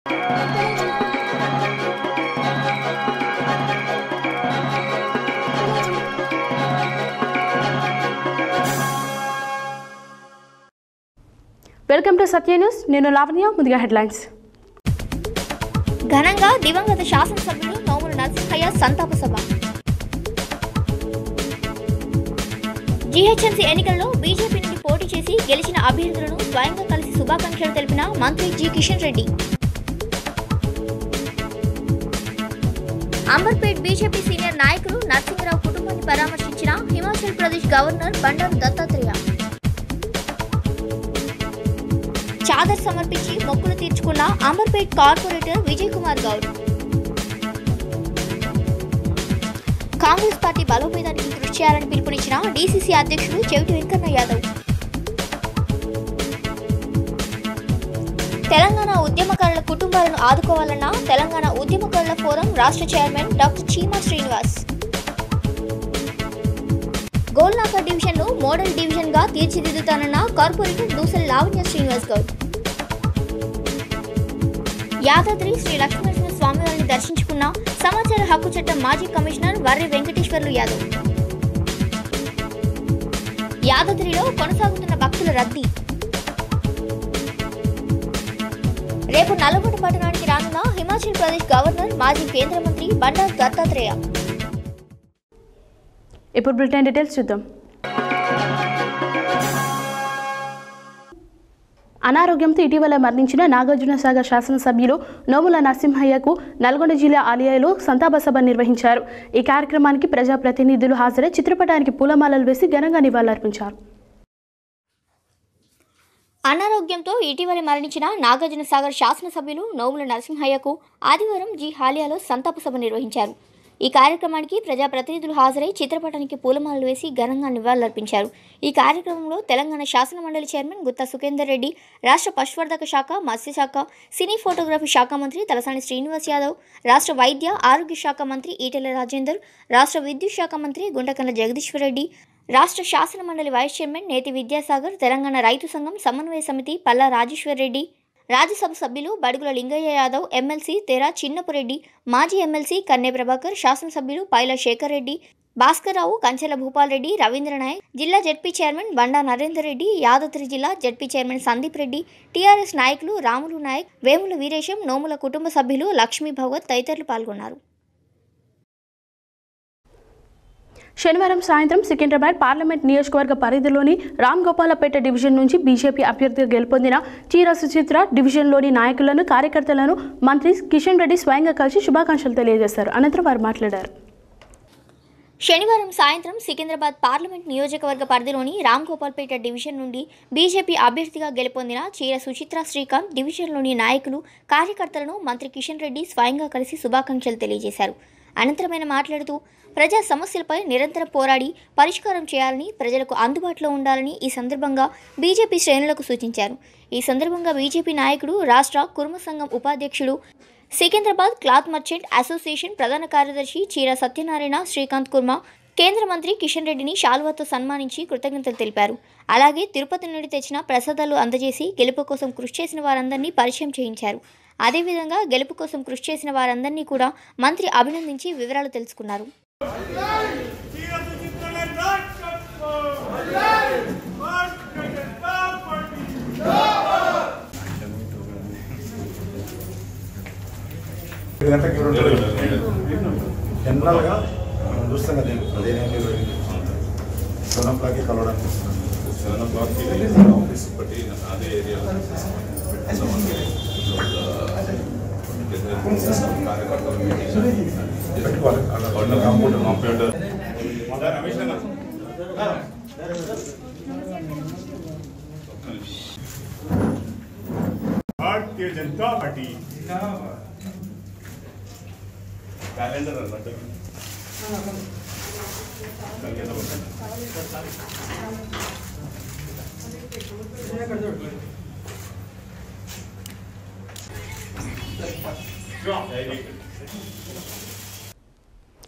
Welcome to Satya news. నేను లావణ్య. ముందుగా headlines. ఘనంగా దివంగత శాసనసభ్యులు నోముల నరసింహయ్య సంతాప సభ. జీహెచ్ఎంసీ ఎన్నికల్లో బీజేపీ నుండి పోటీ చేసి గెలిచిన అభ్యర్థులను స్వయంగా కలిసి శుభాకాంక్షలు తెలిపిన మంత్రి G Kishan Reddy. Amberpet BJP senior నాయకులు నరసింహరావు కుటుంబాన్ని పరామర్శించిన హిమాచల్ ప్రదేశ్ గవర్నర్ బండారు దత్తాత్రేయ. చాదర్ సమర్పించి మొక్కులు తీర్చుకున్న అంబర్పేట్ కార్పొరేటర్ విజయ్ కుమార్ గౌడ్. కాంగ్రెస్ పార్టీ బలోపేతానికి కృషి చేయాలని పిలుపునిచ్చిన డీసీసీ అధ్యక్షుడు చెవిటి వెంకన్న యాదవ్. తెలంగాణ ఉద్యమకారుల కుటుంబాలను ఆదుకోవాలన్న తెలంగాణ ఉద్యమకారుల ఫోరం రాష్ట్ర chairman doctor Cheema Srinivas. Golnaka division ను మోడల్ డివిజన్ గా తీర్చిదిద్దుతానన్న కార్పొరేటర్ దూసల లావణ్య శ్రీనివాస్ గౌడ్. యాదాద్రి శ్రీ లక్ష్మీనరసింహ స్వామివారిని దర్శించుకున్న సమాచార హక్కు చట్టం మాజీ కమిషనర్ వర్రి వెంకటేశ్వర్లు యాదవ్. యాదాద్రిలో కొనసాగుతున్న భక్తుల రద్దీ. రేపు నల్లగొండ పట్టణానికి రానున్న హిమాచల్ ప్రదేశ్ గవర్నర్ మాజీ కేంద్ర మంత్రి బండారు దత్తాత్రేయ. ఇప్పుడు బ్రిటన్ డీటెయిల్స్ చూద్దాం. అనారోగ్యంతో ఇటీవల మరణించిన నాగార్జునసాగర్ శాసనసభ్యులు నోముల నరసింహయ్యకు నల్గొండ జిల్లా ఆలయాలో సంతాప సభ నిర్వహించారు. ఈ కార్యక్రమానికి ప్రజాప్రతినిధులు హాజరై చిత్రపటానికి పూలమాలలు వేసి ఘనంగా నివాళులర్పించారు. అనారోగ్యంతో ఇటీవల మరణించిన నాగార్జునసాగర్ శాసనసభ్యులు నోముల నరసింహయ్యకు ఆదివారం జి హాలియాలో సంతాప సభ నిర్వహించారు. ఈ కార్యక్రమానికి ప్రజాప్రతినిధులు హాజరై చిత్రపటానికి పూలమాలలు వేసి ఘనంగా నివాళులర్పించారు. ఈ కార్యక్రమంలో తెలంగాణ శాసన మండలి చైర్మన్ గుత్తా సుఖేందర్ రెడ్డి, రాష్ట్ర పశువర్ధక శాఖ, మత్స్యశాఖ, సినీ ఫోటోగ్రఫీ శాఖ మంత్రి తలసాని శ్రీనివాస్ యాదవ్, రాష్ట్ర వైద్య ఆరోగ్య శాఖ మంత్రి ఈటెల రాజేందర్, రాష్ట్ర విద్యుత్ శాఖ మంత్రి గుంటకల్ల జగదీశ్వర్ రెడ్డి, రాష్ట్ర శాసన మండలి వైస్ చైర్మన్ నేతి విద్యాసాగర్, తెలంగాణ రైతు సంఘం సమన్వయ సమితి పల్లా రాజేశ్వర్ రెడ్డి, రాజ్యసభ సభ్యులు బడుగుల లింగయ్య యాదవ్, ఎమ్మెల్సీ తెరా చిన్నపురెడ్డి, మాజీ ఎమ్మెల్సీ కన్నె ప్రభాకర్, శాసనసభ్యులు పైల శేఖర్ రెడ్డి, భాస్కర్రావు, కంచెల భూపాల్ రెడ్డి, రవీంద్ర నాయక్, జిల్లా జడ్పీ చైర్మన్ బండా నరేందర్ రెడ్డి, యాదాద్రి జిల్లా ZP chairman Sandeep Reddy, TRS నాయకులు రాములు నాయక్, వేముల వీరేశం, నోముల కుటుంబ సభ్యులు లక్ష్మీ భగవత్ తదితరులు పాల్గొన్నారు. శనివారం సాయంత్రం సికింద్రాబాద్ పార్లమెంట్ నియోజకవర్గ పరిధిలోని రామ్గోపాలపేట డివిజన్ నుంచి బీజేపీ అభ్యర్థిగా గెలుపొందిన చీర సుచిత్ర డివిజన్లోని నాయకులను, కార్యకర్తలను మంత్రి కిషన్ రెడ్డి స్వయంగా కలిసి శుభాకాంక్షలు తెలియజేశారు. అనంతరం వారు మాట్లాడారు. శనివారం సాయంత్రం సికింద్రాబాద్ పార్లమెంట్ నియోజకవర్గ పరిధిలోని రామ్గోపాల్పేట డివిజన్ నుండి బీజేపీ అభ్యర్థిగా గెలుపొందిన చీర సుచిత్ర శ్రీకాంత్ డివిజన్లోని నాయకులు, కార్యకర్తలను మంత్రి కిషన్ రెడ్డి స్వయంగా కలిసి శుభాకాంక్షలు తెలియజేశారు. అనంతరం ఆయన మాట్లాడుతూ ప్రజా సమస్యలపై నిరంతరం పోరాడి పరిష్కారం చేయాలని, ప్రజలకు అందుబాటులో ఉండాలని ఈ సందర్భంగా బీజేపీ శ్రేణులకు సూచించారు. ఈ సందర్భంగా బీజేపీ నాయకుడు, రాష్ట్ర కుర్మ సంఘం ఉపాధ్యక్షుడు, సికింద్రాబాద్ క్లాత్ మర్చెంట్ అసోసియేషన్ ప్రధాన కార్యదర్శి చీర సత్యనారాయణ శ్రీకాంత్ కుర్మ కేంద్ర మంత్రి కిషన్ రెడ్డిని శాల్వాతో సన్మానించి కృతజ్ఞతలు తెలిపారు. అలాగే తిరుపతి నుండి తెచ్చిన ప్రసాదాలు అందజేసి గెలుపు కోసం కృషి చేసిన వారందరినీ పరిచయం చేయించారు. అదేవిధంగా గెలుపు కోసం కృషి చేసిన వారందరినీ కూడా మంత్రి అభినందించి వివరాలు తెలుసుకున్నారు. జనరల్గా చూస్తాం కదా, అదేనేమి సోనంప్లాకి కలవడానికి ఆఫీస్ బట్టి అదే area Bharatiya Janata party calendar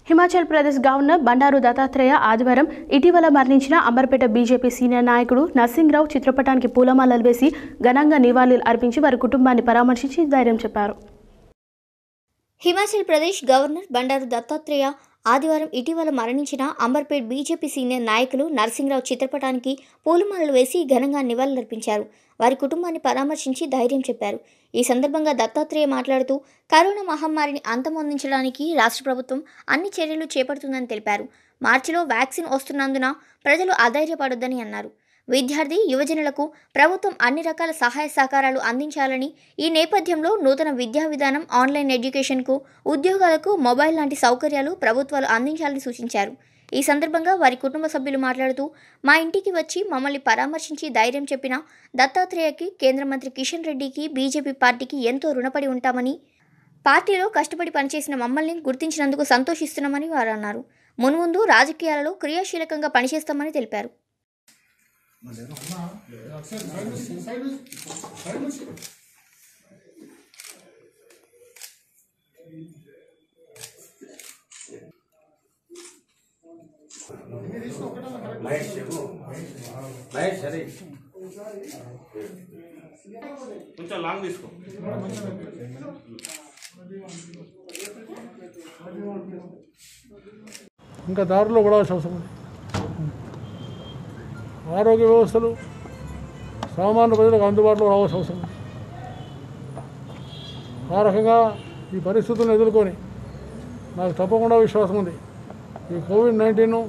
Himachal Pradesh governor Bandaru Dattatreya ఆదివారం ఇటీవల మరణించిన అంబర్పేట బీజేపీ సీనియర్ నాయకుడు నర్సింగ్రావు చిత్రపటానికి పూలమాలలు వేసి ఘనంగా నివాళులు అర్పించి వారి కుటుంబాన్ని పరామర్శించి ధైర్యం చెప్పారు. హిమాచల్ ప్రదేశ్ గవర్నర్ బండారు దత్తాత్రేయ ఆదివారం ఇటీవల మరణించిన అంబర్పేట్ బీజేపీ సీనియర్ నాయకులు నర్సింగ్రావు చిత్రపటానికి పూలమాలలు వేసి ఘనంగా నివాళులర్పించారు. వారి కుటుంబాన్ని పరామర్శించి ధైర్యం చెప్పారు. ఈ సందర్భంగా దత్తాత్రేయ మాట్లాడుతూ కరోనా మహమ్మారిని అంతమొందించడానికి రాష్ట్ర ప్రభుత్వం అన్ని చర్యలు చేపడుతుందని తెలిపారు. మార్చిలో వ్యాక్సిన్ వస్తున్నందున ప్రజలు అధైర్యపడొద్దని అన్నారు. విద్యార్థి యువజనులకు ప్రభుత్వం అన్ని రకాల సహాయ సహకారాలు అందించాలని, ఈ నేపథ్యంలో నూతన విద్యా విధానం, ఆన్లైన్ ఎడ్యుకేషన్కు, ఉద్యోగాలకు మొబైల్ లాంటి సౌకర్యాలు ప్రభుత్వాలు అందించాలని సూచించారు. ఈ సందర్భంగా వారి కుటుంబ సభ్యులు మాట్లాడుతూ మా ఇంటికి వచ్చి మమ్మల్ని పరామర్శించి ధైర్యం చెప్పిన దత్తాత్రేయకి, కేంద్ర మంత్రి కిషన్ రెడ్డికి, బీజేపీ పార్టీకి ఎంతో రుణపడి ఉంటామని, పార్టీలో కష్టపడి పనిచేసిన మమ్మల్ని గుర్తించినందుకు సంతోషిస్తున్నామని వారు అన్నారు. మున్ముందు రాజకీయాలలో క్రియాశీలకంగా పనిచేస్తామని తెలిపారు. కొంచెం లాంగ్ తీసుకో. ఇంకా దారిలో పడాల్సిన అవసరం ఉంది. ఆరోగ్య వ్యవస్థలు సామాన్య ప్రజలకు అందుబాటులో రావాల్సిన అవసరం ఉంది. ఆ రకంగా ఈ పరిస్థితులను ఎదుర్కొని నాకు తప్పకుండా విశ్వాసం ఉంది, ఈ కోవిడ్-19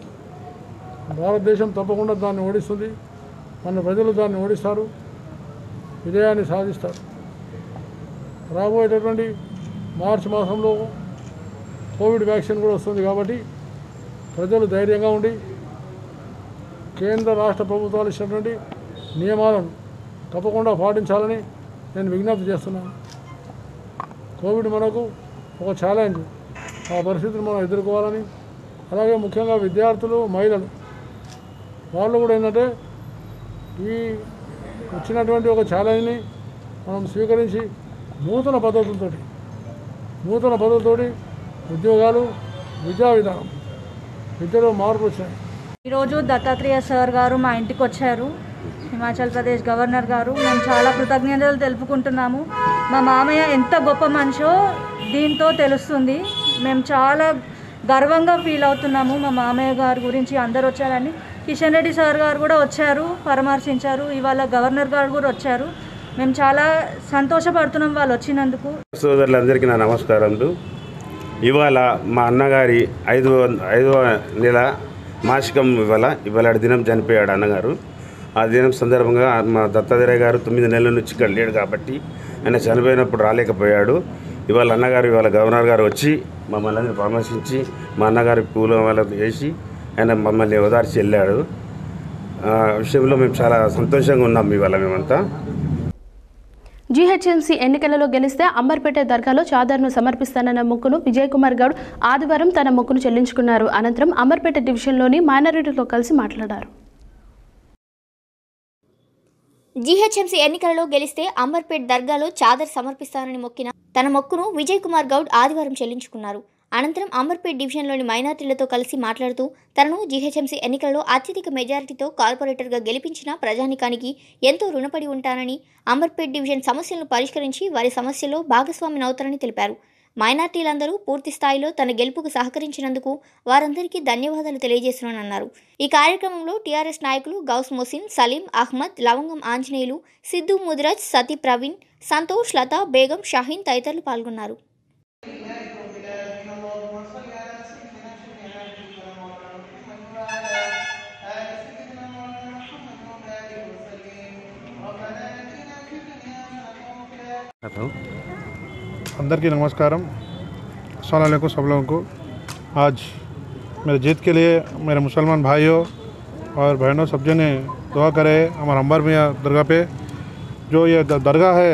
భారతదేశం తప్పకుండా దాన్ని ఓడిస్తుంది. మన ప్రజలు దాన్ని ఓడిస్తారు, విజయాన్ని సాధిస్తారు. రాబోయేటటువంటి మార్చి మాసంలో కోవిడ్ వ్యాక్సిన్ కూడా వస్తుంది కాబట్టి ప్రజలు ధైర్యంగా ఉండి కేంద్ర రాష్ట్ర ప్రభుత్వాలు ఇచ్చినటువంటి నియమాలను తప్పకుండా పాటించాలని నేను విజ్ఞప్తి చేస్తున్నాను. కోవిడ్ మనకు ఒక ఛాలెంజ్, ఆ పరిస్థితిని మనం ఎదుర్కోవాలని, అలాగే ముఖ్యంగా విద్యార్థులు, మహిళలు వాళ్ళు కూడా ఏంటంటే ఈ వచ్చినటువంటి ఒక ఛాలెంజ్ని మనం స్వీకరించి నూతన పద్ధతులతోటి ఉద్యోగాలు, విద్యా విధానం విద్యలో మార్పులు వచ్చాయి. ఈరోజు దత్తాత్రేయ సార్ గారు మా ఇంటికి వచ్చారు, హిమాచల్ ప్రదేశ్ గవర్నర్ గారు. మేము చాలా కృతజ్ఞతలు తెలుపుకుంటున్నాము. మా మామయ్య ఎంత గొప్ప మనిషో దీంతో తెలుస్తుంది. మేము చాలా గర్వంగా ఫీల్ అవుతున్నాము మా మామయ్య గారి గురించి. అందరు వచ్చారని కిషన్ రెడ్డి సార్ గారు కూడా వచ్చారు, పరామర్శించారు. ఇవాళ గవర్నర్ గారు కూడా వచ్చారు. మేము చాలా సంతోషపడుతున్నాం వాళ్ళు వచ్చినందుకు. సోదరులందరికీ నా నమస్కారములు. ఇవాళ మా అన్నగారి ఐదవ నెల మాసికం ఇవాళ దినం చనిపోయాడు అన్నగారు. ఆ దినం సందర్భంగా మా దత్తాత్రేయ గారు 9 నెలల నుంచి ఇక్కడ లేడు కాబట్టి ఆయన చనిపోయినప్పుడు రాలేకపోయాడు. ఇవాళ అన్నగారు గవర్నర్ గారు వచ్చి మమ్మల్ని పరామర్శించి మా అన్నగారి పూలమాల వేసి ఆయన మమ్మల్ని ఓదార్చి వెళ్ళాడు. ఆ విషయంలో మేము చాలా సంతోషంగా ఉన్నాం. ఇవాళ మేమంతా జీహెచ్ఎంసీ ఎన్నికలలో గెలిస్తే అంబర్పేట దర్గాలో చాదర్ను సమర్పిస్తానన్న మొక్కును విజయ్ కుమార్ గౌడ్ ఆదివారం తన మొక్కును చెల్లించుకున్నారు. అనంతరం అంబర్పేట డివిజన్లోని మైనారిటీతో కలిసి మాట్లాడారు. జీహెచ్ఎంసీ ఎన్నికలలో గెలిస్తే అంబర్పేట్ దర్గాలో చాదర్ సమర్పిస్తానని మొక్కిన తన మొక్కును విజయ్ కుమార్ గౌడ్ ఆదివారం చెల్లించుకున్నారు. అనంతరం అంబర్పేట్ డివిజన్లోని మైనారిటీలతో కలిసి మాట్లాడుతూ తనను జీహెచ్ఎంసీ ఎన్నికల్లో అత్యధిక మెజారిటీతో కార్పొరేటర్గా గెలిపించిన ప్రజానికానికి ఎంతో రుణపడి ఉంటానని, అంబర్పేట్ డివిజన్ సమస్యలను పరిష్కరించి వారి సమస్యలో భాగస్వామినవుతారని తెలిపారు. మైనార్టీలందరూ పూర్తి స్థాయిలో తన గెలుపుకు సహకరించినందుకు వారందరికీ ధన్యవాదాలు తెలియజేస్తున్నానన్నారు. ఈ కార్యక్రమంలో టీఆర్ఎస్ నాయకులు గౌస్ మొసిన్, సలీం, అహ్మద్, లవంగం ఆంజనేయులు, సిద్ధు ముదిరాజ్, సతీ ప్రవీణ్, సంతోష్, లతా, బేగం, షాహీన్ తదితరులు పాల్గొన్నారు. अंदर की नमस्कारम, अस्सलाम वालेकुम सब लोगों को। आज मेरे जीत के लिए मेरे मुसलमान भाइयों और बहनों सब जने दुआ करे। हमारे अंबर मियाँ दरगाह पे जो ये दरगाह है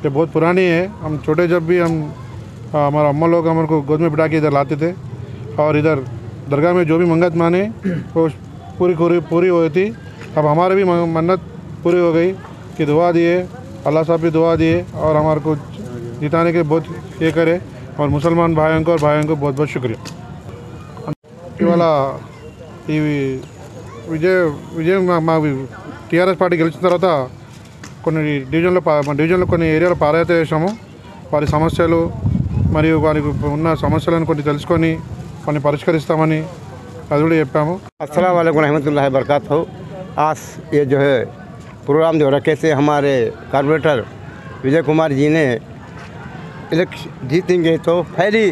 ये बहुत पुरानी है। हम छोटे जब भी हमारा अम्मा लोग हमारे को गोद में बिठा के इधर लाते थे और इधर दरगाह में जो भी मंगत माने वो पूरी हुई थी। अब हमारे भी मन्नत पूरी हो गई कि दुआ दिए, अल्लाह साहब भी दुआ दिए और हमारे को जिताने के बहुत ये करे। और मुसलमान भाइयों को और भाइयों को बहुत बहुत शुक्रिया। ఇవాళ ఈ విజయం మా టీఆర్ఎస్ పార్టీ గెలిచిన తర్వాత కొన్ని డివిజన్లో కొన్ని ఏరియాలో పాదయాత్ర చేసాము. వారి సమస్యలు మరియు వారికి ఉన్న సమస్యలను కొన్ని తెలుసుకొని కొన్ని పరిష్కరిస్తామని అది కూడా చెప్పాము. अस्सलाम वालेकुम रहमतुल्लाहि बरकातहू। आज ये जो है प्रोग्राम जो रखे थे हमारे कॉर्पोरेटर विजय कुमार जी ने इलेक्शन जीतेंगे तो पहली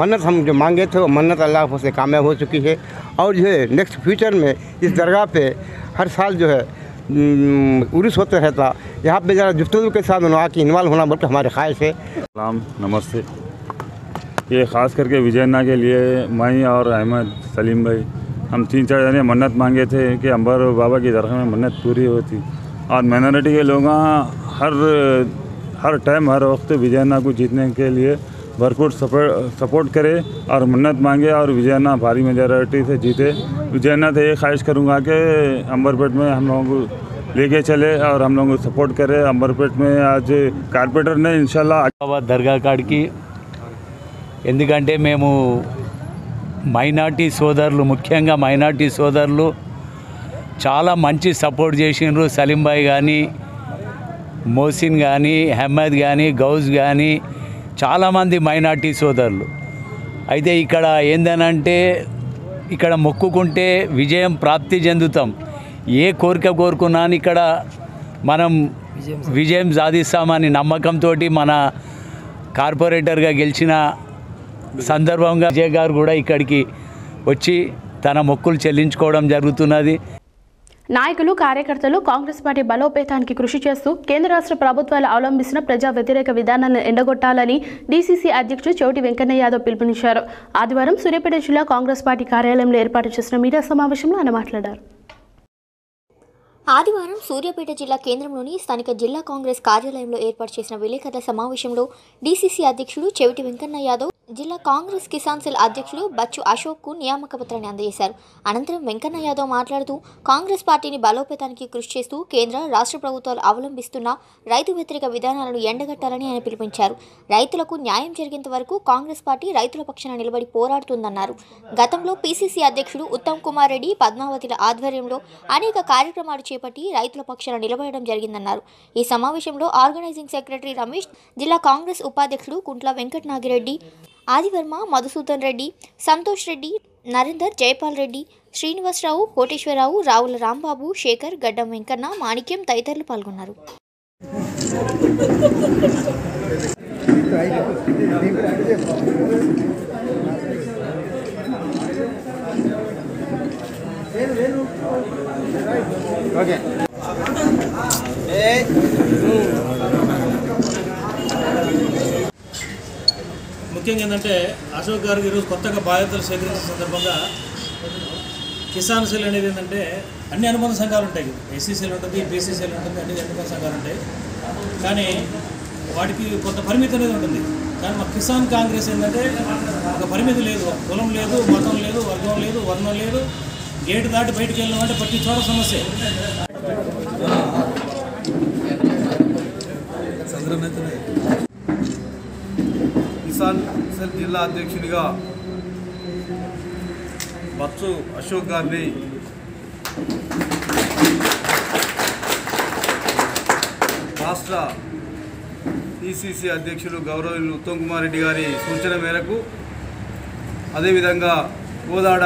मन्नत हम जो मांगे थे वो मन्नत अल्लाह से कामयाब हो चुकी है। और जो है नेक्स्ट फ्यूचर में इस दरगाह पे हर साल जो है उर्स होता रहता, यहाँ पे ज़रा जुफ्तगू के साथ उनका की इन्वॉल्व होना बल्कि हमारे ख्वाहिश है। सलाम, नमस्ते। ये ख़ास करके विजयन्ना के लिए मैं और अहमद सलीम भाई हम 3-4 जने मन्नत मांगे थे कि अंबर बाबा की दरगाह में मन्नत पूरी होती। और माइनॉरिटी के लोग हर टाइम हर वक्त विजयन्ना को जीतने के लिए भरपूर सपोर्ट करे और मन्नत मांगे और विजयन्ना भारी मेजॉरिटी से जीते। विजयन्ना से ये ख्वाहिश करूँगा कि अंबरपेट में हम लोगों को लेके चले और हम लोगों को सपोर्ट करे। अंबरपेट में आज కార్పొరేటర్ ने इंशाल्लाह దర్గా కాడికి, ఎందుకంటే మేము మైనార్టీ సోదరులు, ముఖ్యంగా మైనార్టీ సోదరులు చాలా మంచి సపోర్ట్ చేసిండ్రు. సలీం భాయ్ కానీ, మోసిన్ కానీ, అహ్మద్ కానీ, గౌజ్ కానీ చాలామంది మైనార్టీ సోదరులు. అయితే ఇక్కడ ఏందనంటే ఇక్కడ మొక్కుకుంటే విజయం ప్రాప్తి చెందుతాం. ఏ కోరిక కోరుకున్నా ఇక్కడ మనం విజయం సాధిస్తామని నమ్మకంతో మన కార్పొరేటర్గా గెలిచిన సందర్భంగా విజయ్ గారు కూడా ఇక్కడికి వచ్చి తన మొక్కులు చెల్లించుకోవడం జరుగుతున్నది. నాయకులు, కార్యకర్తలు కాంగ్రెస్ పార్టీ బలోపేతానికి కృషి చేస్తూ కేంద్ర రాష్ట్ర ప్రభుత్వాలు అవలంబిస్తున్న ప్రజా వ్యతిరేక విధానాలను ఎండగొట్టాలని డీసీసీ అధ్యక్షుడు చౌటి వెంకన్న యాదవ్ పిలుపునిచ్చారు. ఆదివారం సూర్యాపేట జిల్లా కాంగ్రెస్ పార్టీ కార్యాలయంలో ఏర్పాటు చేసిన మీడియా సమావేశంలో ఆయన మాట్లాడారు. ఆదివారం సూర్యాపేట జిల్లా కేంద్రంలోని స్థానిక జిల్లా కాంగ్రెస్ కార్యాలయంలో ఏర్పాటు చేసిన విలేకరుల సమావేశంలో డీసీసీ అధ్యక్షుడు చెవిటి వెంకన్న యాదవ్, జిల్లా కాంగ్రెస్ కిసాన్ సెల్ అధ్యక్షులు బచ్చు అశోక్కు నియామక పత్రాన్ని అందజేశారు. అనంతరం వెంకన్న యాదవ్ మాట్లాడుతూ కాంగ్రెస్ పార్టీని బలోపేతానికి కృషి చేస్తూ కేంద్ర రాష్ట్ర ప్రభుత్వాలు అవలంబిస్తున్న రైతు వ్యతిరేక విధానాలను ఎండగట్టాలని ఆయన పిలుపునిచ్చారు. రైతులకు న్యాయం జరిగేంత వరకు కాంగ్రెస్ పార్టీ రైతుల పక్షాన నిలబడి పోరాడుతుందన్నారు. గతంలో పీసీసీ అధ్యక్షుడు ఉత్తమ్ కుమార్ రెడ్డి, పద్మావతిల ఆధ్వర్యంలో అనేక కార్యక్రమాలు చేపట్టి రైతుల పక్షాన నిలబడడం జరిగిందన్నారు. ఈ సమావేశంలో ఆర్గనైజింగ్ సెక్రటరీ రమేష్, జిల్లా కాంగ్రెస్ ఉపాధ్యక్షుడు కుంట్ల వెంకట నాగిరెడ్డి, ఆదివర్మ, మధుసూదన్ రెడ్డి, సంతోష్ రెడ్డి, నరేందర్, జయపాల్ రెడ్డి, శ్రీనివాసరావు, కోటేశ్వరరావు, రావుల రాంబాబు, శేఖర్, గడ్డం వెంకన్న, మాణిక్యం తదితరులు పాల్గొన్నారు. ముఖ్యంగా ఏంటంటే అశోక్ గారికి ఈరోజు కొత్తగా బాధ్యతలు స్వీకరించిన సందర్భంగా కిసాన్ సెల్ అనేది ఏంటంటే అన్ని అనుబంధ సంఘాలు ఉంటాయి. ఎస్సీసీలు ఉంటుంది, బీసీసీలు ఉంటుంది, అన్ని అనుబంధ సంఘాలు ఉంటాయి. కానీ వాటికి కొంత పరిమితి అనేది ఉంటుంది. కానీ మా కిసాన్ కాంగ్రెస్ ఏంటంటే ఒక పరిమితి లేదు, కులం లేదు, మతం లేదు, వర్గం లేదు, వర్ణం లేదు. గేటు దాటి బయటకు వెళ్ళినామంటే ప్రతి చోట సమస్య. కిసాన్ సెల్ జిల్లా అధ్యక్షుడిగా బచ్చు అశోక్ గారిని రాష్ట్ర పిసిసి అధ్యక్షులు గౌరవులు ఉత్తమ్ కుమార్ రెడ్డి గారి సూచన మేరకు, అదేవిధంగా కోదాడ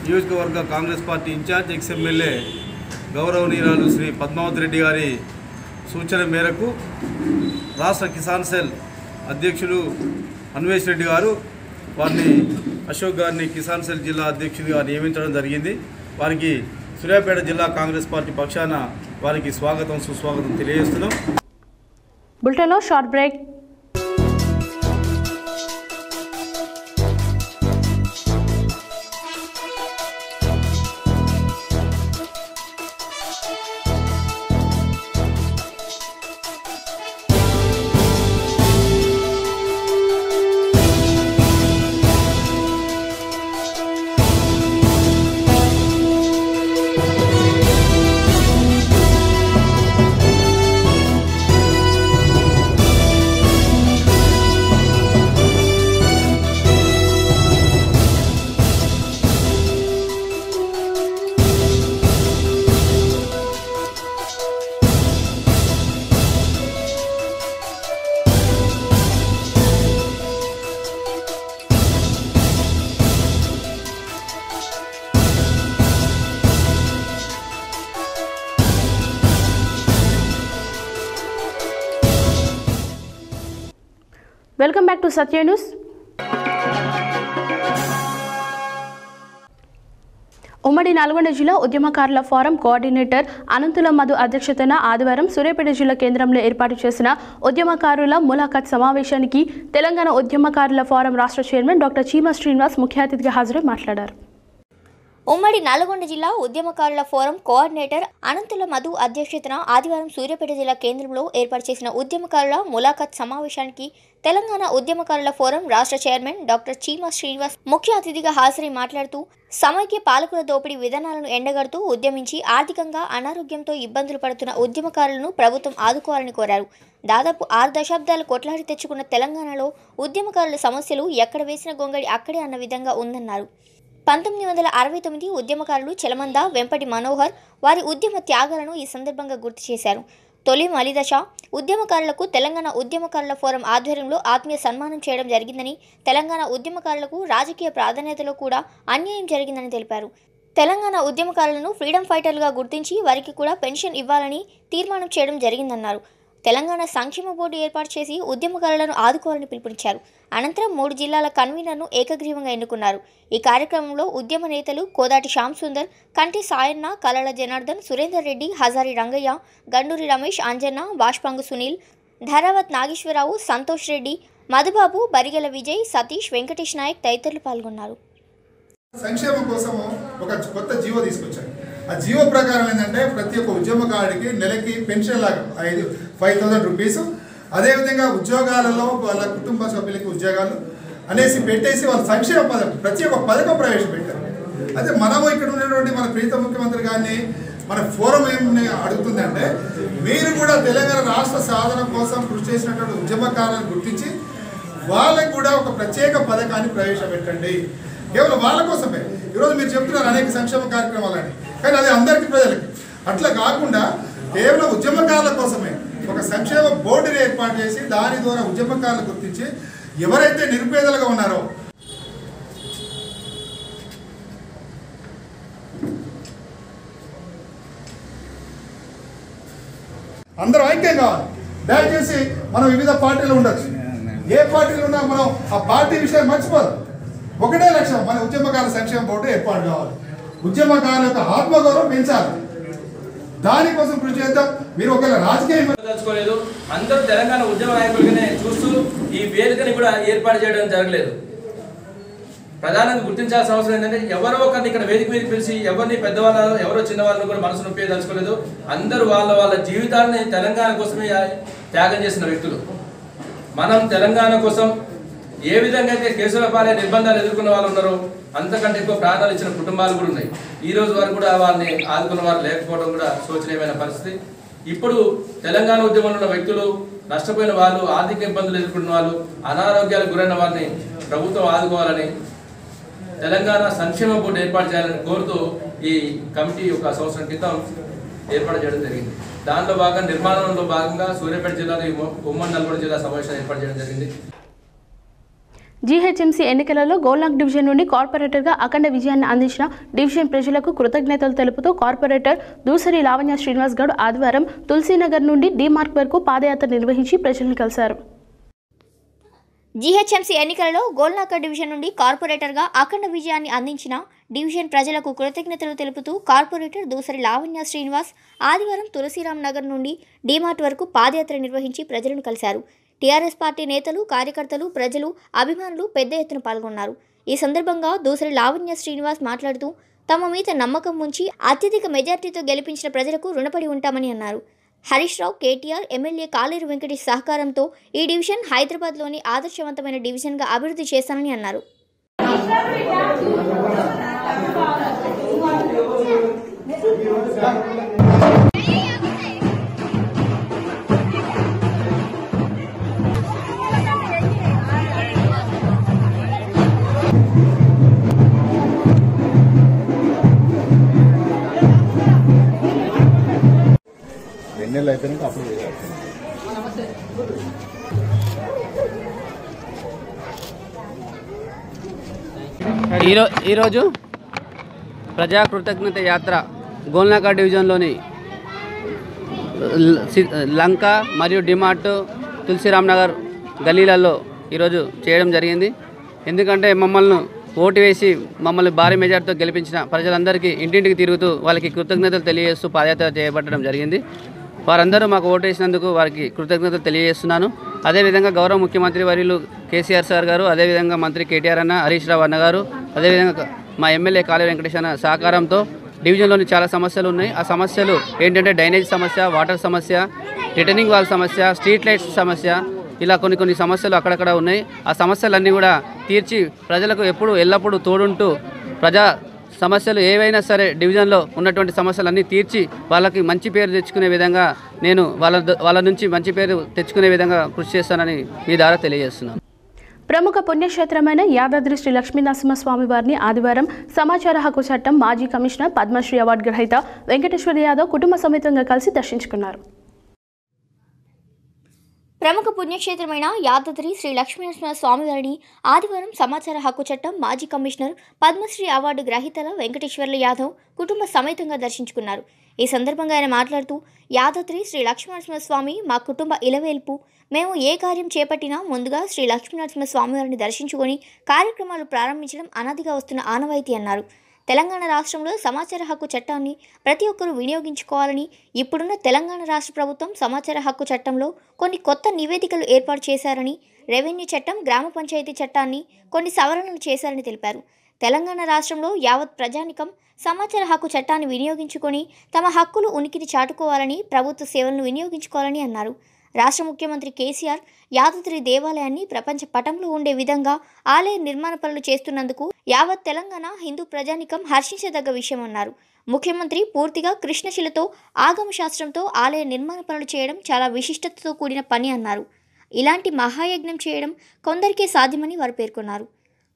నియోజకవర్గ కాంగ్రెస్ పార్టీ ఇన్ఛార్జ్ ఎక్స్ఎమ్మెల్యే గౌరవనీయురాలు శ్రీ పద్మావతి రెడ్డి గారి సూచన మేరకు రాష్ట్ర కిసాన్ సెల్ అధ్యక్షులు అన్వేష్ రెడ్డి గారు వారిని అశోక్ గారిని కిసాన్ సెల్ జిల్లా అధ్యక్షుడిగా నియమించడం జరిగింది. వారికి సూర్యాపేట జిల్లా కాంగ్రెస్ పార్టీ పక్షాన వారికి స్వాగతం, సుస్వాగతం తెలియజేస్తున్నాం. బులెటిన్లో short break. Welcome back to Satya news. ఉమ్మడి నల్గొండ జిల్లా ఉద్యమకారుల ఫోరం కోఆర్డినేటర్ అనంతుల మధు అధ్యక్షతన ఆదివారం సూర్యాపేట జిల్లా కేంద్రంలో ఏర్పాటు చేసిన ఉద్యమకారుల ములాఖాత్ సమావేశానికి తెలంగాణ ఉద్యమకారుల ఫోరం రాష్ట్ర చైర్మన్ డాక్టర్ చీమా శ్రీనివాస్ ముఖ్య అతిథిగా హాజరై మాట్లాడారు. ఉమ్మడి నల్గొండ జిల్లా ఉద్యమకారుల ఫోరం కోఆర్డినేటర్ అనంతుల మధు అధ్యక్షతన ఆదివారం సూర్యాపేట జిల్లా కేంద్రంలో ఏర్పాటు చేసిన ఉద్యమకారుల ములాఖాత్ సమావేశానికి తెలంగాణ ఉద్యమకారుల ఫోరం రాష్ట్ర చైర్మన్ డాక్టర్ చీమా శ్రీనివాస్ ముఖ్య అతిథిగా హాజరై మాట్లాడుతూ సమైక్య పాలకుల దోపిడీ విధానాలను ఎండగడుతూ ఉద్యమించి ఆర్థికంగా అనారోగ్యంతో ఇబ్బందులు పడుతున్న ఉద్యమకారులను ప్రభుత్వం ఆదుకోవాలని కోరారు. దాదాపు 6 దశాబ్దాలు కొట్లాడి తెచ్చుకున్న తెలంగాణలో ఉద్యమకారుల సమస్యలు ఎక్కడ వేసిన గొంగడి అక్కడే అన్న విధంగా ఉందన్నారు. 1969 ఉద్యమకారులు చెలమంద, వెంపటి మనోహర్ వారి ఉద్యమ త్యాగాలను ఈ సందర్భంగా గుర్తు చేశారు. తొలి మలిదశ ఉద్యమకారులకు తెలంగాణ ఉద్యమకారుల ఫోరం ఆధ్వర్యంలో ఆత్మీయ సన్మానం చేయడం జరిగిందని, తెలంగాణ ఉద్యమకారులకు రాజకీయ ప్రాధాన్యతలో కూడా అన్యాయం జరిగిందని తెలిపారు. తెలంగాణ ఉద్యమకారులను ఫ్రీడమ్ ఫైటర్లుగా గుర్తించి వారికి కూడా పెన్షన్ ఇవ్వాలని తీర్మానం చేయడం జరిగిందన్నారు. తెలంగాణ సంక్షేమ బోర్డు ఏర్పాటు చేసి ఉద్యమకారులను ఆదుకోవాలని పిలుపునిచ్చారు. అనంతరం 3 జిల్లాల కన్వీనర్ను ఏకగ్రీవంగా ఎన్నుకున్నారు. ఈ కార్యక్రమంలో ఉద్యమ నేతలు కోదాటి శ్యామ్ సుందర్, కంటి సాయన్న, కలల జనార్దన్, సురేందర్ రెడ్డి, హజారి రంగయ్య, గండూరి రమేష్, అంజన్న, వాష్పంగు సునీల్, ధరావత్ నాగేశ్వరరావు, సంతోష్ రెడ్డి, మధుబాబు, బరిగెల విజయ్, సతీష్, వెంకటేష్ నాయక్ తదితరులు పాల్గొన్నారు. సంక్షేమం కోసం ఒక కొత్త జీవో తీసుకొచ్చారు. ఆ జీవో ప్రకారం ఏంటంటే ప్రతి ఒక్క ఉద్యమకారుడికి నెలకి పెన్షన్ లాగా 5,000 రూపీస్, అదేవిధంగా ఉద్యోగాలలో వాళ్ళ కుటుంబ సభ్యులకి ఉద్యోగాలు అనేసి పెట్టేసి వాళ్ళ సంక్షేమ పథకం ప్రతి ఒక్క పథకం ప్రవేశపెట్టారు. అదే మనము ఇక్కడ ఉన్నటువంటి మన ప్రీత ముఖ్యమంత్రి గారిని మన ఫోరం ఏమి అడుగుతుందంటే, మీరు కూడా తెలంగాణ రాష్ట్ర సాధన కోసం కృషి చేసినటువంటి ఉద్యమకారులను గుర్తించి వాళ్ళకి కూడా ఒక ప్రత్యేక పథకాన్ని ప్రవేశపెట్టండి. కేవలం వాళ్ళ కోసమే ఈరోజు మీరు చెప్తున్నారు అనేక సంక్షేమ కార్యక్రమాలని, కానీ అది అందరికీ ప్రజలకి. అట్లా కాకుండా కేవలం ఉద్యమకారుల కోసమే ఒక సంక్షేమ బోర్డుని ఏర్పాటు చేసి దాని ద్వారా ఉద్యమకారులను గుర్తించి ఎవరైతే నిరుపేదలుగా ఉన్నారో అందరూ ఐక్యం కావాలి. దయచేసి మనం వివిధ పార్టీలు ఉండొచ్చు, ఏ పార్టీలు ఉన్నా మనం ఆ పార్టీ విషయం మర్చిపోదు. ఒకటే లక్ష్యం, మన ఉద్యమకారుల సంక్షేమ బోర్డు ఏర్పాటు కావాలి. ఉద్యమకారుల యొక్క ఆత్మగౌరవం పెంచాలి, దానికోసం కృషి చేద్దాం. మీరు ఒకవేళ రాజకీయం తెలుసుకోలేదు, అందరూ తెలంగాణ ఉద్యమ నాయకులుగానే చూస్తూ ఈ వేదికని కూడా ఏర్పాటు చేయడం జరగలేదు. ప్రధానంగా గుర్తించాల్సిన అవసరం ఏంటంటే, ఎవరో ఒకరిని ఇక్కడ వేదిక మీద పిలిచి ఎవరిని పెద్దవాళ్ళు ఎవరో చిన్నవాళ్ళని కూడా మనసు నొప్పి తెలుసుకోలేదు. అందరూ వాళ్ళ జీవితాన్ని తెలంగాణ కోసమే త్యాగం చేసిన వ్యక్తులు. మనం తెలంగాణ కోసం ఏ విధంగా అయితే కేసుల పాలే నిర్బంధాలు ఎదుర్కొన్న వాళ్ళు ఉన్నారో అంతకంటే ఎక్కువ ప్రాణాలు ఇచ్చిన కుటుంబాలు కూడా ఉన్నాయి. ఈ రోజు వరకు కూడా వాళ్ళని ఆదుకున్న వారు లేకపోవడం కూడా శోచనీయమైన పరిస్థితి. ఇప్పుడు తెలంగాణ ఉద్యమంలో ఉన్న వ్యక్తులు, నష్టపోయిన వాళ్ళు, ఆర్థిక ఇబ్బందులు ఎదుర్కొన్న వాళ్ళు, అనారోగ్యాలకు గురైన వారిని ప్రభుత్వం ఆదుకోవాలని, తెలంగాణ సంక్షేమ బోర్డు ఏర్పాటు చేయాలని కోరుతూ ఈ కమిటీ ఒక సంవత్సరం క్రితం ఏర్పాటు చేయడం జరిగింది. దానిలో భాగంగా నిర్మాణంలో భాగంగా సూర్యాపేట జిల్లాలో ఉమ్మడి నల్గొండ జిల్లా సమావేశాన్ని ఏర్పాటు చేయడం జరిగింది. జీహెచ్ఎంసీ ఎన్నికలలో గోల్నాక్ డివిజన్ నుండి కార్పొరేటర్గా అఖండ విజయాన్ని అందించిన డివిజన్ ప్రజలకు కృతజ్ఞతలు తెలుపుతూ కార్పొరేటర్ దూసరి లావణ్య శ్రీనివాస్ గౌడ్ ఆదివారం తులసీనగర్ నుండి డీమార్క్ వరకు పాదయాత్ర నిర్వహించి ప్రజలను కలిశారు. జీహెచ్ఎంసీ ఎన్నికలలో గోల్నాక డివిజన్ నుండి కార్పొరేటర్గా అఖండ విజయాన్ని అందించిన డివిజన్ ప్రజలకు కృతజ్ఞతలు తెలుపుతూ కార్పొరేటర్ దూసరి లావణ్య శ్రీనివాస్ ఆదివారం తులసిరామ్ నగర్ నుండి డీమార్ట్ వరకు పాదయాత్ర నిర్వహించి ప్రజలను కలిశారు. టీఆర్ఎస్ పార్టీ నేతలు, కార్యకర్తలు, ప్రజలు, అభిమానులు పెద్ద ఎత్తున పాల్గొన్నారు. ఈ సందర్భంగా దూసరి లావణ్య శ్రీనివాస్ మాట్లాడుతూ తమ మీద నమ్మకం ఉంచి అత్యధిక మెజార్టీతో గెలిపించిన ప్రజలకు రుణపడి ఉంటామని అన్నారు. హరీష్ రావు, కేటీఆర్, ఎమ్మెల్యే కాలేరు వెంకటేష్ సహకారంతో ఈ డివిజన్ హైదరాబాద్లోని ఆదర్శవంతమైన డివిజన్గా అభివృద్ధి చేస్తానని అన్నారు. ఎన్నెళ్ళు అయిపోయినాక అప్పుడు ఈరోజు ప్రజా కృతజ్ఞత యాత్ర గోల్నాక డివిజన్లోని లంక మరియు డిమార్ట్, తులసిరామ్ నగర్ గల్లీలలో ఈరోజు చేయడం జరిగింది. ఎందుకంటే మమ్మల్ని ఓటు వేసి మమ్మల్ని భారీ మెజార్టీతో గెలిపించిన ప్రజలందరికీ ఇంటింటికి తిరుగుతూ వాళ్ళకి కృతజ్ఞతలు తెలియజేస్తూ పాదయాత్ర చేపట్టడం జరిగింది. వారందరూ మాకు ఓటు వేసినందుకు వారికి కృతజ్ఞతలు తెలియజేస్తున్నాను. అదేవిధంగా గౌరవ ముఖ్యమంత్రి వర్యులు కేసీఆర్ సార్ గారు, అదేవిధంగా మంత్రి కేటీఆర్ అన్న, హరీష్ రావు అన్న గారు, అదేవిధంగా మా ఎమ్మెల్యే కాళీ వెంకటేష్ అన్న సహకారంతో డివిజన్లోని చాలా సమస్యలు ఉన్నాయి. ఆ సమస్యలు ఏంటంటే డ్రైనేజ్ సమస్య, వాటర్ సమస్య, రిటర్నింగ్ వాల్ సమస్య, స్ట్రీట్ లైట్స్ సమస్య, ఇలా కొన్ని సమస్యలు అక్కడక్కడ ఉన్నాయి. ఆ సమస్యలన్నీ కూడా తీర్చి ప్రజలకు ఎల్లప్పుడూ తోడుంటూ ప్రజా సమస్యలు ఏవైనా సరే డివిజన్లో ఉన్నటువంటి సమస్యలన్నీ తీర్చి వాళ్ళకి మంచి పేరు తెచ్చుకునే విధంగా నేను వాళ్ళ నుంచి మంచి పేరు తెచ్చుకునే విధంగా కృషి చేస్తానని మీ ద్వారా తెలియజేస్తున్నాను. ప్రముఖ పుణ్యక్షేత్రమైన యాదాద్రి శ్రీ లక్ష్మీనరసింహస్వామి వారిని ఆదివారం సమాచార హక్కు చట్టం మాజీ కమిషనర్ పద్మశ్రీ అవార్డు గ్రహీత వెంకటేశ్వర యాదవ్ కుటుంబ సమేతంగా కలిసి దర్శించుకున్నారు. ప్రముఖ పుణ్యక్షేత్రమైన యాదాద్రి శ్రీ లక్ష్మీనరసింహ స్వామివారిని ఆదివారం సమాచార హక్కు చట్టం మాజీ కమిషనర్ పద్మశ్రీ అవార్డు గ్రహీతల వెంకటేశ్వర్ల యాదవ్ కుటుంబ సమేతంగా దర్శించుకున్నారు. ఈ సందర్భంగా ఆయన మాట్లాడుతూ, యాదాద్రి శ్రీ లక్ష్మీనరసింహ స్వామి మా కుటుంబ ఇలవేల్పు. మేము ఏ కార్యం చేపట్టినా ముందుగా శ్రీ లక్ష్మీనరసింహ స్వామివారిని దర్శించుకొని కార్యక్రమాలు ప్రారంభించడం అనాదిగా వస్తున్న ఆనవాయితీ అన్నారు. తెలంగాణ రాష్ట్రంలో సమాచార హక్కు చట్టాన్ని ప్రతి ఒక్కరూ వినియోగించుకోవాలని, ఇప్పుడున్న తెలంగాణ రాష్ట్ర ప్రభుత్వం సమాచార హక్కు చట్టంలో కొన్ని కొత్త నివేదికలు ఏర్పాటు చేశారని, రెవెన్యూ చట్టం, గ్రామ పంచాయతీ చట్టాన్ని కొన్ని సవరణలు చేశారని తెలిపారు. తెలంగాణ రాష్ట్రంలో యావత్ ప్రజానికం సమాచార హక్కు చట్టాన్ని వినియోగించుకొని తమ హక్కులు ఉనికిని చాటుకోవాలని, ప్రభుత్వ సేవలను వినియోగించుకోవాలని అన్నారు. రాష్ట్ర ముఖ్యమంత్రి కేసీఆర్ యాదాద్రి దేవాలయాన్ని ప్రపంచ పటంలో ఉండే విధంగా ఆలయ నిర్మాణ పనులు చేస్తున్నందుకు యావత్ తెలంగాణ హిందూ ప్రజానికం హర్షించదగ్గ విషయమన్నారు. ముఖ్యమంత్రి పూర్తిగా కృష్ణశిలతో ఆగమ శాస్త్రంతో ఆలయ నిర్మాణ పనులు చేయడం చాలా విశిష్టతతో కూడిన పని అన్నారు. ఇలాంటి మహాయజ్ఞం చేయడం కొందరికే సాధ్యమని వారు పేర్కొన్నారు.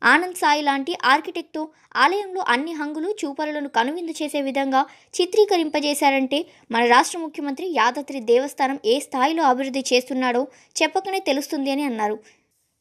ఆనంద్ సాయి లాంటి ఆర్కిటెక్ట్తో ఆలయంలో అన్ని హంగులు చూపరులను కనువిందు చేసే విధంగా చిత్రీకరింపజేశారంటే మన రాష్ట్ర ముఖ్యమంత్రి యాదాద్రి దేవస్థానం ఏ స్థాయిలో అభివృద్ధి చేస్తున్నాడో చెప్పకనే తెలుస్తుంది అని అన్నారు.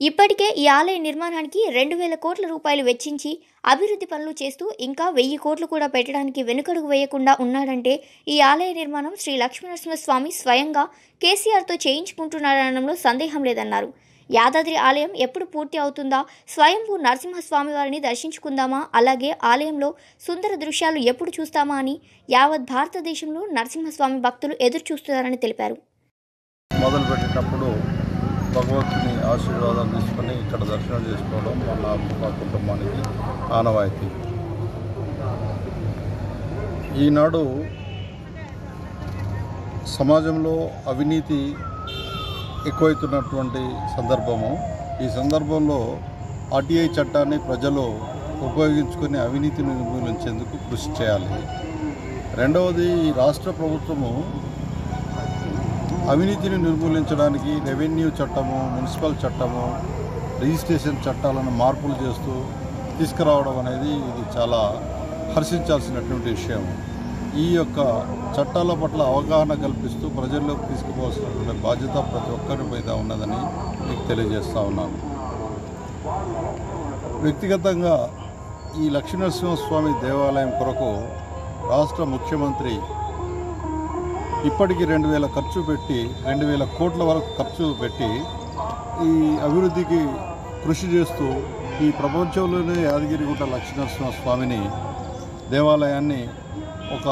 ఇప్పటికే ఈ ఆలయ నిర్మాణానికి 2,000 కోట్ల రూపాయలు వెచ్చించి అభివృద్ధి పనులు చేస్తూ ఇంకా 1,000 కోట్లు కూడా పెట్టడానికి వెనుకడుగు వేయకుండా ఉన్నాడంటే ఈ ఆలయ నిర్మాణం శ్రీ లక్ష్మీనరసింహస్వామి స్వయంగా కేసీఆర్తో చేయించుకుంటున్నాడనడంలో సందేహం లేదన్నారు. యాదాద్రి ఆలయం ఎప్పుడు పూర్తి అవుతుందా, స్వయంభూ నరసింహస్వామి వారిని దర్శించుకుందామా, అలాగే ఆలయంలో సుందర దృశ్యాలు ఎప్పుడు చూస్తామా అని యావత్ భారతదేశంలో నరసింహస్వామి భక్తులు ఎదురు చూస్తున్నారని తెలిపారు. మొదలుపెట్టేటప్పుడు భగవంతుని ఆశీర్వాదాలు తీసుకొని ఇక్కడ దర్శనం చేసుకోవడం మా కుటుంబానికి ఆనవాయితీ. ఈనాడు సమాజంలో అవినీతి ఎక్కువైతున్నటువంటి సందర్భము. ఈ సందర్భంలో ఆర్టీఐ చట్టాన్ని ప్రజలు ఉపయోగించుకుని అవినీతిని నిర్మూలించేందుకు కృషి చేయాలి. రెండవది, ఈ రాష్ట్ర ప్రభుత్వము అవినీతిని నిర్మూలించడానికి రెవెన్యూ చట్టము, మున్సిపల్ చట్టము, రిజిస్ట్రేషన్ చట్టాలను మార్పులు చేస్తూ తీసుకురావడం అనేది ఇది చాలా హర్షించాల్సినటువంటి విషయం. ఈ యొక్క చట్టాల పట్ల అవగాహన కల్పిస్తూ ప్రజల్లోకి తీసుకుపోవాల్సినటువంటి బాధ్యత ప్రతి ఒక్కరి మీద ఉన్నదని మీకు తెలియజేస్తూ ఉన్నాను. వ్యక్తిగతంగా ఈ లక్ష్మీనరసింహస్వామి దేవాలయం కొరకు రాష్ట్ర ముఖ్యమంత్రి ఇప్పటికీ 2,000 ఖర్చు పెట్టి 2,000 కోట్ల వరకు ఖర్చు పెట్టి ఈ అభివృద్ధికి కృషి చేస్తూ ఈ ప్రపంచంలోనే యాదగిరిగుట్ట లక్ష్మీనరసింహస్వామిని దేవాలయాన్ని ఒక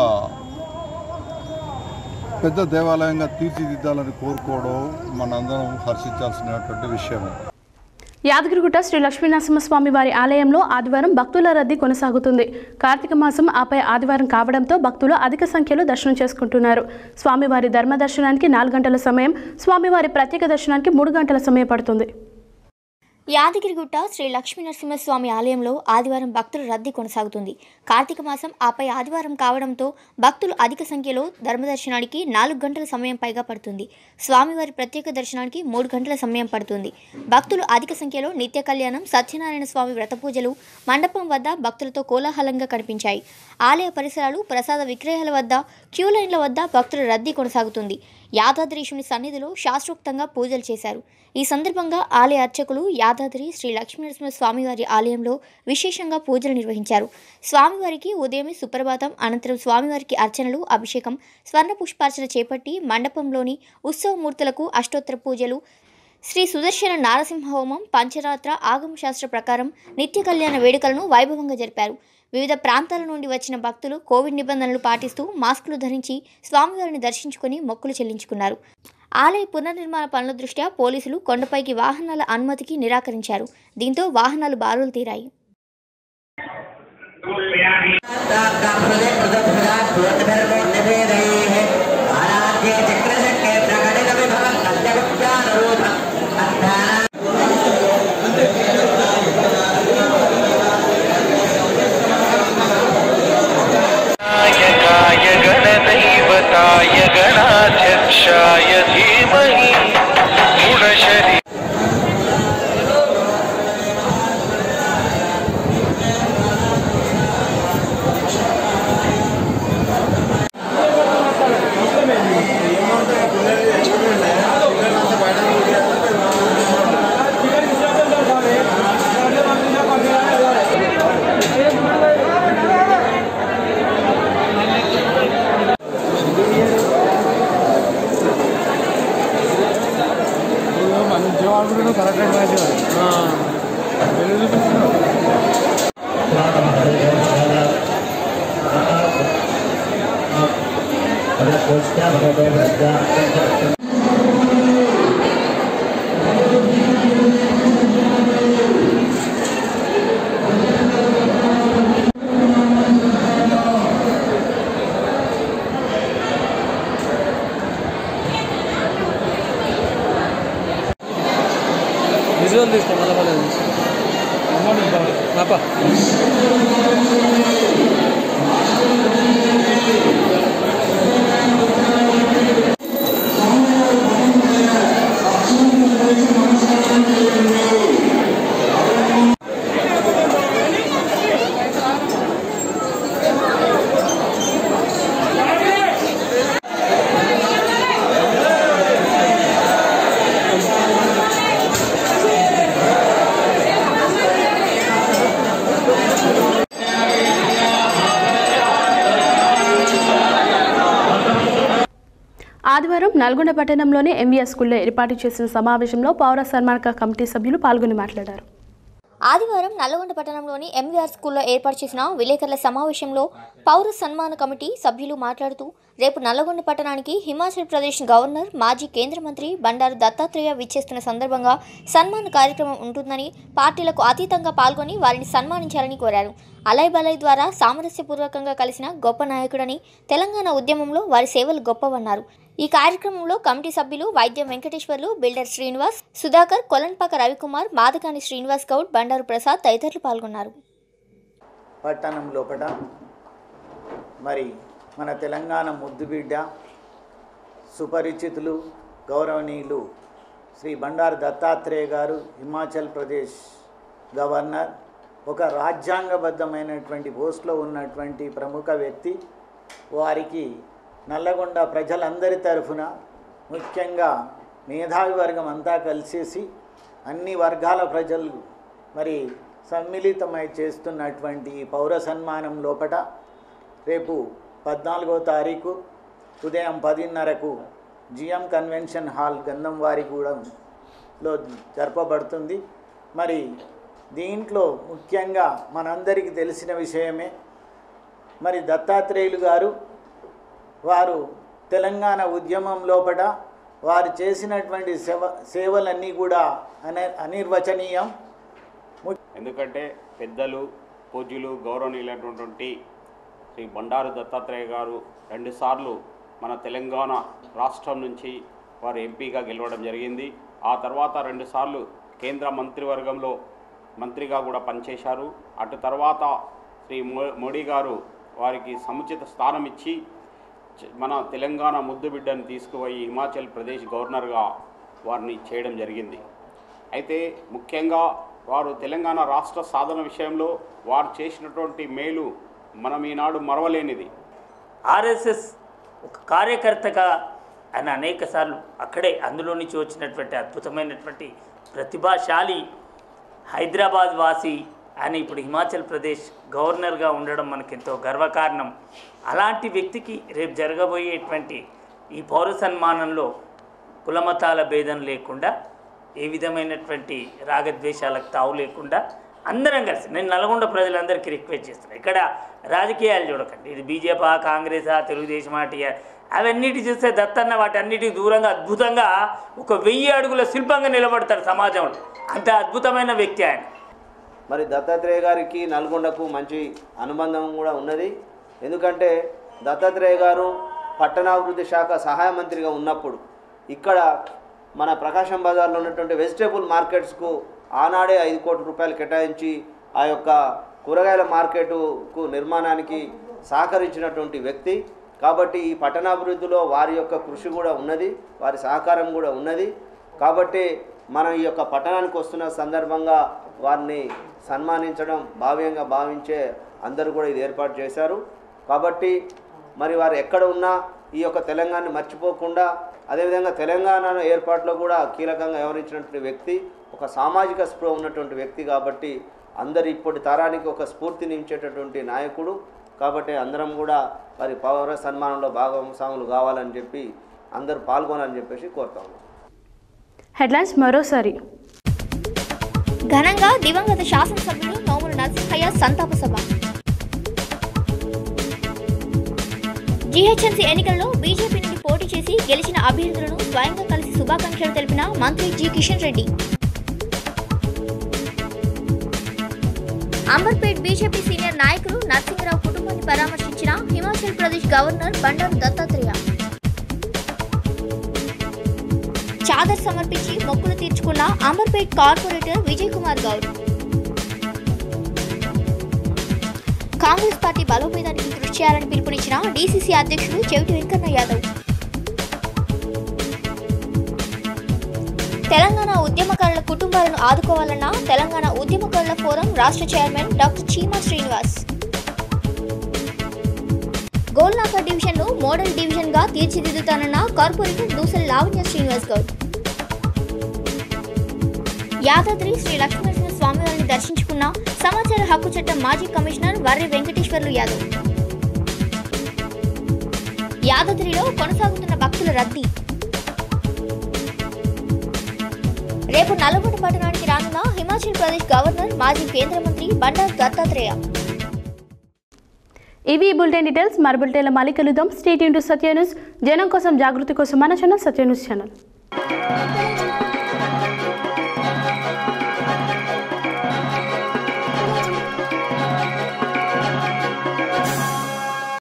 పెద్ద దేవాలయంగా తీర్చిదిద్దాలని కోరుకోవడం మనందరం హర్షించాల్సినటువంటి విషయం. యాదగిరిగుట్ట శ్రీ లక్ష్మీనరసింహస్వామి వారి ఆలయంలో ఆదివారం భక్తుల రద్దీ కొనసాగుతుంది. కార్తీక మాసం ఆపై ఆదివారం కావడంతో భక్తులు అధిక సంఖ్యలో దర్శనం చేసుకుంటున్నారు. స్వామివారి ధర్మ దర్శనానికి 4 గంటల సమయం, స్వామివారి ప్రత్యేక దర్శనానికి 3 గంటల సమయం పడుతుంది. యాదగిరిగుట్ట శ్రీ లక్ష్మీనరసింహస్వామి ఆలయంలో ఆదివారం భక్తుల రద్దీ కొనసాగుతుంది. కార్తీక మాసం ఆపై ఆదివారం కావడంతో భక్తులు అధిక సంఖ్యలో ధర్మదర్శనానికి 4 గంటల సమయం పైగా పడుతుంది. స్వామివారి ప్రత్యేక దర్శనానికి 3 గంటల సమయం పడుతుంది. భక్తులు అధిక సంఖ్యలో నిత్య కళ్యాణం, సత్యనారాయణ స్వామి వ్రత పూజలు మండపం వద్ద భక్తులతో కోలాహలంగా కనిపించాయి. ఆలయ పరిసరాలు, ప్రసాద విక్రయాల వద్ద, క్యూ లైన్ల వద్ద భక్తుల రద్దీ కొనసాగుతుంది. యాదాద్రీశుని సన్నిధిలో శాస్త్రోక్తంగా పూజలు చేశారు. ఈ సందర్భంగా ఆలయ అర్చకులు యాదాద్రి శ్రీ లక్ష్మీనరసింహ స్వామివారి ఆలయంలో విశేషంగా పూజలు నిర్వహించారు. స్వామివారికి ఉదయమే సుప్రభాతం, అనంతరం స్వామివారికి అర్చనలు, అభిషేకం, స్వర్ణ పుష్పార్చన చేపట్టి మండపంలోని ఉత్సవమూర్తులకు అష్టోత్తర పూజలు, శ్రీ సుదర్శన నారసింహ హోమం, పంచరాత్ర ఆగమ శాస్త్ర ప్రకారం నిత్య కళ్యాణ వేడుకలను వైభవంగా జరిపారు. వివిధ ప్రాంతాల నుండి వచ్చిన భక్తులు కోవిడ్ నిబంధనలు పాటిస్తూ మాస్కులు ధరించి స్వామివారిని దర్శించుకుని మొక్కులు చెల్లించుకున్నారు. ఆలయ పునర్నిర్మాణ పనుల దృష్ట్యా పోలీసులు కొండపైకి వాహనాల అనుమతికి నిరాకరించారు. దీంతో వాహనాలు బారులు తీరాయి. गणदैवताय गणाध्यक्षाय धीमहि गुणशरी విజువల్ తీసుకో ఆదివారం నల్గొండ పట్టణంలోని ఎంవీఎస్ స్కూల్లో ఏర్పాటు చేసిన సమావేశంలో పౌర సన్మానక కమిటీ సభ్యులు పాల్గొని మాట్లాడారు. ఆదివారం నల్గొండ పట్టణంలోని ఎంవీఆర్ స్కూల్లో ఏర్పాటు చేసిన విలేకరుల సమావేశంలో పౌర సన్మాన కమిటీ సభ్యులు మాట్లాడుతూ రేపు నల్గొండ పట్టణానికి హిమాచల్ ప్రదేశ్ గవర్నర్ మాజీ కేంద్ర మంత్రి బండారు దత్తాత్రేయ విచ్చేస్తున్న సందర్భంగా సన్మాన కార్యక్రమం ఉంటుందని, పార్టీలకు అతీతంగా పాల్గొని వారిని సన్మానించాలని కోరారు. అలయ్ బలయ్ ద్వారా సామరస్యపూర్వకంగా కలిసిన గొప్ప నాయకుడని, తెలంగాణ ఉద్యమంలో వారి సేవలు గొప్పవన్నారు. ఈ కార్యక్రమంలో కమిటీ సభ్యులు వైద్యం వెంకటేశ్వర్లు, బిల్డర్ శ్రీనివాస్, సుధాకర్, కొలన్పాక రవికుమార్, మాదకాని శ్రీనివాస్ గౌడ్, బండారు ప్రసాద్ తదితరులు పాల్గొన్నారు. పట్టణం లోపల మరి మన తెలంగాణ ముద్దుబిడ్డ, సుపరిచితులు, గౌరవనీయులు శ్రీ బండారు దత్తాత్రేయ గారు, హిమాచల్ ప్రదేశ్ గవర్నర్, ఒక రాజ్యాంగబద్ధమైనటువంటి పోస్ట్లో ఉన్నటువంటి ప్రముఖ వ్యక్తి. వారికి నల్లగొండ ప్రజలందరి తరఫున, ముఖ్యంగా మేధావి వర్గం అంతా కలిసేసి అన్ని వర్గాల ప్రజలు మరి సమ్మిళితమై చేస్తున్నటువంటి పౌర సన్మానం లోపల రేపు 14వ తారీఖు ఉదయం 10:30కు జిఎం కన్వెన్షన్ హాల్ గంధంవారిగూడెంలో జరపబడుతుంది. మరి దీంట్లో ముఖ్యంగా మనందరికీ తెలిసిన విషయమే, మరి దత్తాత్రేయులు గారు వారు తెలంగాణ ఉద్యమం లోపల వారు చేసినటువంటి సేవలన్నీ కూడా అనిర్వచనీయం. ఎందుకంటే పెద్దలు, పూజ్యులు, గౌరవనీయులైనటువంటి శ్రీ బండారు దత్తాత్రేయ గారు 2 సార్లు మన తెలంగాణ రాష్ట్రం నుంచి వారు ఎంపీగా గెలవడం జరిగింది. ఆ తర్వాత 2 సార్లు కేంద్ర మంత్రివర్గంలో మంత్రిగా కూడా పనిచేశారు. అటు తర్వాత శ్రీ మోడీ గారు వారికి సముచిత స్థానం ఇచ్చి మన తెలంగాణ ముద్దుబిడ్డను తీసుకుపోయి హిమాచల్ ప్రదేశ్ గవర్నర్గా వారిని చేయడం జరిగింది. అయితే ముఖ్యంగా వారు తెలంగాణ రాష్ట్ర సాధన విషయంలో వారు చేసినటువంటి మేలు మనం ఈనాడు మరవలేనిది. ఆర్ఎస్ఎస్ ఒక కార్యకర్తగా ఆయన అనేక సార్లు అక్కడే అందులో నుంచి వచ్చినటువంటి అద్భుతమైనటువంటి ప్రతిభాశాలి హైదరాబాద్ వాసి ఆయన ఇప్పుడు హిమాచల్ ప్రదేశ్ గవర్నర్గా ఉండడం మనకెంతో గర్వకారణం. అలాంటి వ్యక్తికి రేపు జరగబోయేటువంటి ఈ పౌర సన్మానంలో కులమతాల భేదం లేకుండా ఏ విధమైనటువంటి రాగద్వేషాలకు తావు లేకుండా అందరం కలిసి నేను నల్గొండ ప్రజలందరికీ రిక్వెస్ట్ చేస్తున్నాను. ఇక్కడ రాజకీయాలు చూడకండి, ఇది బీజేపీ కాంగ్రెసా తెలుగుదేశం అవన్నిటి చూస్తే దత్తన్న వాటన్నిటికి దూరంగా అద్భుతంగా ఒక 1000 అడుగుల శిల్పంగా నిలబడతాడు సమాజంలో. అంత అద్భుతమైన వ్యక్తి ఆయన. మరి దత్తాత్రేయ గారికి నల్గొండకు మంచి అనుబంధం కూడా ఉన్నది. ఎందుకంటే దత్తాత్రేయ గారు పట్టణాభివృద్ధి శాఖ సహాయ మంత్రిగా ఉన్నప్పుడు ఇక్కడ మన ప్రకాశం బజార్లో ఉన్నటువంటి వెజిటేబుల్ మార్కెట్స్కు ఆనాడే 5 కోట్ల రూపాయలు కేటాయించి ఆ యొక్క కూరగాయల మార్కెటుకు నిర్మాణానికి సహకరించినటువంటి వ్యక్తి. కాబట్టి ఈ పట్టణాభివృద్ధిలో వారి యొక్క కృషి కూడా ఉన్నది, వారి సహకారం కూడా ఉన్నది. కాబట్టి మనం ఈ యొక్క పట్టణానికి వస్తున్న సందర్భంగా వారిని సన్మానించడం భావ్యంగా భావించే అందరూ కూడా ఇది ఏర్పాటు చేశారు. కాబట్టి మరి వారు ఎక్కడ ఉన్నా ఈ యొక్క తెలంగాణని మర్చిపోకుండా, అదేవిధంగా తెలంగాణ ఏర్పాటులో కూడా కీలకంగా వ్యవహరించినటువంటి వ్యక్తి, ఒక సామాజిక స్పృహ ఉన్నటువంటి వ్యక్తి. కాబట్టి అందరు ఇప్పటి తరానికి ఒక స్ఫూర్తిని ఇచ్చేటటువంటి నాయకుడు. కాబట్టి అందరం కూడా వారి పౌర సన్మానంలో భాగస్వాములు కావాలని చెప్పి అందరూ పాల్గొనాలని చెప్పేసి కోరుతాము. హెడ్లైన్స్ మరోసారి. ఘనంగా దివంగత శాసనసభ్యులు నోముల నరసింహయ్య సంతాప సభ. జీహెచ్ఎంసీ ఎన్నికల్లో బీజేపీ నుండి పోటీ చేసి గెలిచిన అభ్యర్థులను స్వయంగా కలిసి శుభాకాంక్షలు తెలిపిన మంత్రి G Kishan Reddy. Amberpet BJP senior నాయకులు నరసింహరావు కుటుంబాన్ని పరామర్శించిన హిమాచల్ ప్రదేశ్ గవర్నర్ బండారు దత్తాత్రేయ. చాదర్ సమర్పించి మొక్కులు తీర్చుకున్న అంబర్పేట్ కార్పొరేటర్ విజయ్ కుమార్ గౌడ్. కాంగ్రెస్ పార్టీ బలోపేతానికి కృషి చేయాలని పిలుపునిచ్చిన డీసీసీ అధ్యక్షుడు చెవిటి వెంకన్న యాదవ్. తెలంగాణ ఉద్యమకారుల కుటుంబాలను ఆదుకోవాలన్న తెలంగాణ ఉద్యమకారుల ఫోరం రాష్ట్ర chairman doctor Cheema Srinivas. Golnaka division ను మోడల్ డివిజన్ గా తీర్చిదిద్దుతానన్న కార్పొరేటర్ దూసల్ లావణ్య శ్రీనివాస్ గౌడ్. యాదాద్రి శ్రీ లక్ష్మీనరసింహ స్వామివారిని దర్శించుకున్న సమాచార హక్కు చట్టం మాజీ కమిషనర్ వర్రి వెంకటేశ్వర్లు యాదవ్. యాదాద్రిలో కొనసాగుతున్న భక్తుల రద్దీ. రేపు నల్గొండ పట్టణానికి రానున్న హిమాచల్ ప్రదేశ్ గవర్నర్ మాజీ కేంద్ర మంత్రి బండారు దత్తాత్రేయ. ఇవి బులెటిన్ డీటెయిల్స్. మరి బులెటిన్లో మళ్ళీ కలుద్దాం. Stay tune to Satya news. జనం కోసం, జాగృతి కోసం మన ఛానల్ సత్య న్యూస్ ఛానల్.